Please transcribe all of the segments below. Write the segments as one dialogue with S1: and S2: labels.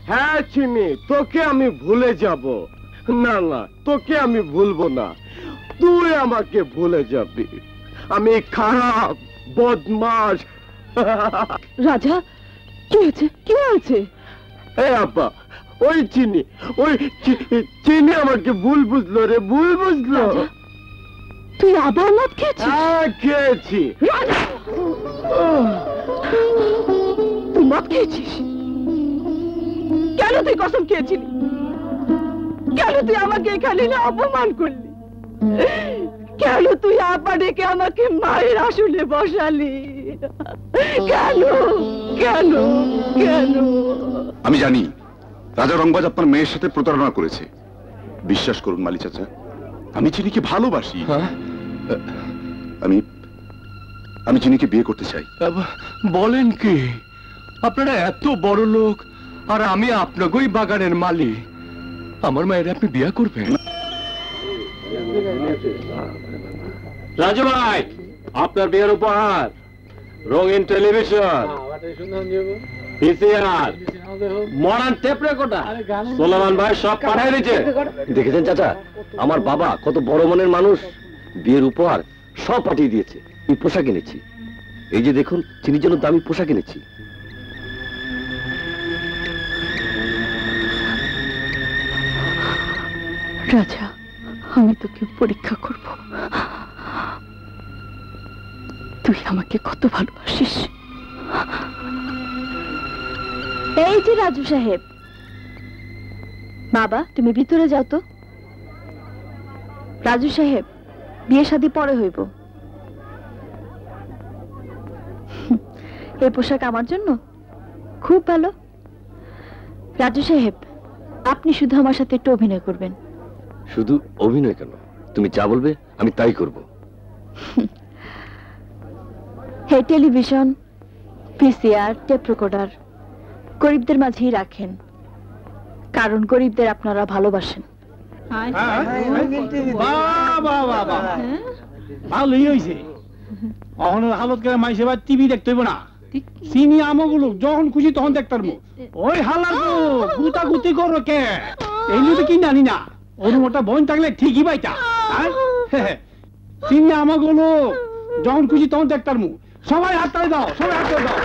S1: হ্যাঁ চিনি, তোকে আমি ভুলে যাব না। না, তোকে আমি ভুলবো না, তুই আমাকে ভুলে যাবি। আমি খারাপ বদমাশ।
S2: রাজা, কি হয়েছে? কি হয়েছে?
S1: এই আব্বা, ওই চিনি আমাকে ভুল বুঝলো রে, ভুল বুঝলো।
S2: তুই আবার মদ খেয়েছিস?
S1: হ্যাঁ, খেয়েছি।
S2: তুই মদ খেয়েছিস? কেন তুই কসম খেয়েছিলি? কেন তুই আমাকে এখানে না অপমান করলি? কেন তুই আপা ডেকে আমাকে মায়ের আসলে বসালি? কেন কেন কেন?
S3: আমি জানি রাজা রংবাজ আপনার মেয়ের সাথে প্রতারণা করেছে। বিশ্বাস করুন মালি চাচা, আমি চিনিকে ভালোবাসি। আমি চিনিকে বিয়ে করতে চাই।
S1: বলেন কি? আপনারা এত বড় লোক আর আমি আপনাকেই বাগানের মালিক, আমার মায়ের আপনি বিয়ে করবেন? রাজু ভাই, আপনার বিয়ের উপহার রঙিন television, PCR, modern tape recorder Soleman ভাই সব পাঠিয়ে দিয়েছে।
S4: দেখেছেন চাচা, আমার বাবা কত বড় মনের মানুষ, বিয়ের উপহার সব পাঠিয়ে দিয়েছে। এই পোশাক এনেছি, এই যে দেখুন, চিনির জন্য দামি পোশাক এনেছি।
S2: রাজা, আমি তোকে পরীক্ষা করব, তুই আমাকে কত ভালোবাসিস। এই যে রাজু সাহেব, বাবা তুমি ভিতরে যাও তো। রাজু সাহেব, বিয়ে শাদী পরে হইব। এই পোশাক আমার জন্য খুব ভালো। রাজু সাহেব, আপনি শুধু আমার সাথে একটু অভিনয় করবেন।
S4: শুধু অভিনয় কেন, তুমি যা বলবে আমি তাই করব।
S2: হে টেলিভিশন, পিসিআর, টেপ রেকর্ডার গরিবদের মাঝেই রাখেন, কারণ গরিবদের আপনারা ভালোবাসেন।
S5: ভালোই হয়েছে। হালত করে মাইসে বা টিভি দেখতে হইব না। চিনি আমগুলো যখন খুশি তখন দেখতাম। ওই হালার গুতা গুতি করো কে? এই তো কি জানি না, ওর মোটা বোন থাকলে ঠিকই পাইতা। চিনি আমগুলো যখন খুশি তখন দেখতাম। সবাই হাততালি দাও, সবাই হাততালি দাও।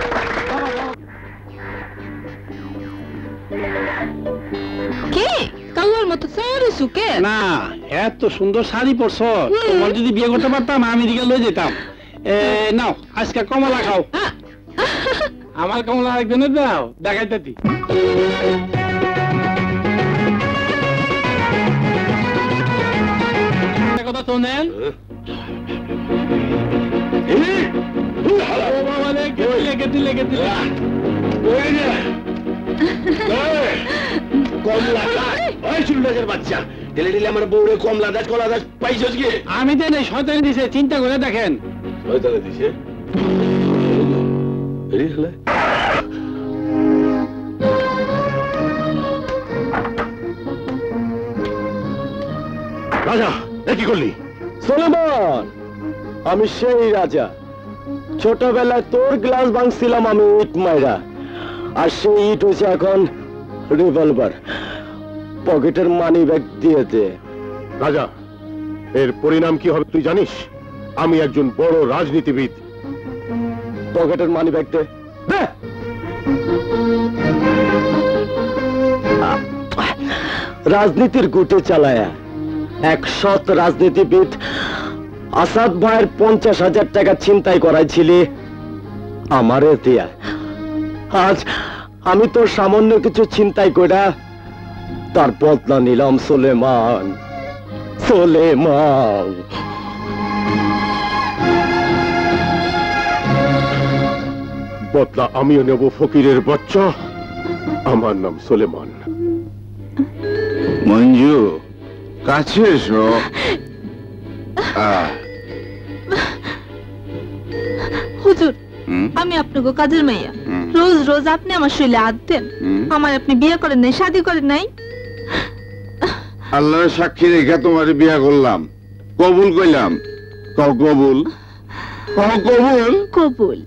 S2: কে কাউয়ার মতো সারিসু কে?
S5: না, এত সুন্দর শাড়ি পরছো, তোমার যদি বিয়ে করতে পারতাম আমি দিকে লয়ে যেতাম। নাও আজকে কমলা খাও। আমার কমলা একজনের দাও, দেখাইতে কথা শোনেন। আমি তো নেই, শয়তানি দিছে, চিন্তা করে দেখেন।
S1: রাজা, কি করলি? সোলেমান, আমি সেই রাজা। ছোটবেলায় তোর গ্লাস ভাঙছিলাম আমি ইট মাইরা, আর সেই ইট হয়েছে এখন রিভলভার। পকেটের মানি ব্যাগ দিয়ে দে। রাজা, এর পরিণাম কি হবে তুই জানিস? আমি একজন বড় রাজনীতিবিদ। পকেটের মানি ব্যাগ দে। রাজনীতির গুটে চালায়া এক সৎ রাজনীতিবিদ আসাদ ভাইয়ের 50,000 টাকা ছিনতাই করাইছিলি আমারে দিয়া। আজ আমি তো সামান্য কিছু ছিনতাই কইরা তার বদলা নিলাম। সোলেমান, সোলেমান। বদলা আমিও নেব ফকিরের বাচ্চা। আমার নাম সোলেমান।
S3: মঞ্জু, কাছে এসো।
S6: হুজুর, আমি আপনাকে কাজের মাইয়া। রোজ রোজ আপনি আমার শরীরে হাত দেন। আমার আপনি বিয়ে করেন নাই, শাদী করেন নাই।
S3: আল্লাহর সাক্ষী রেখে তোমার বিয়া করলাম, কবুল কইলাম। কবুল কবুল
S6: কবুল।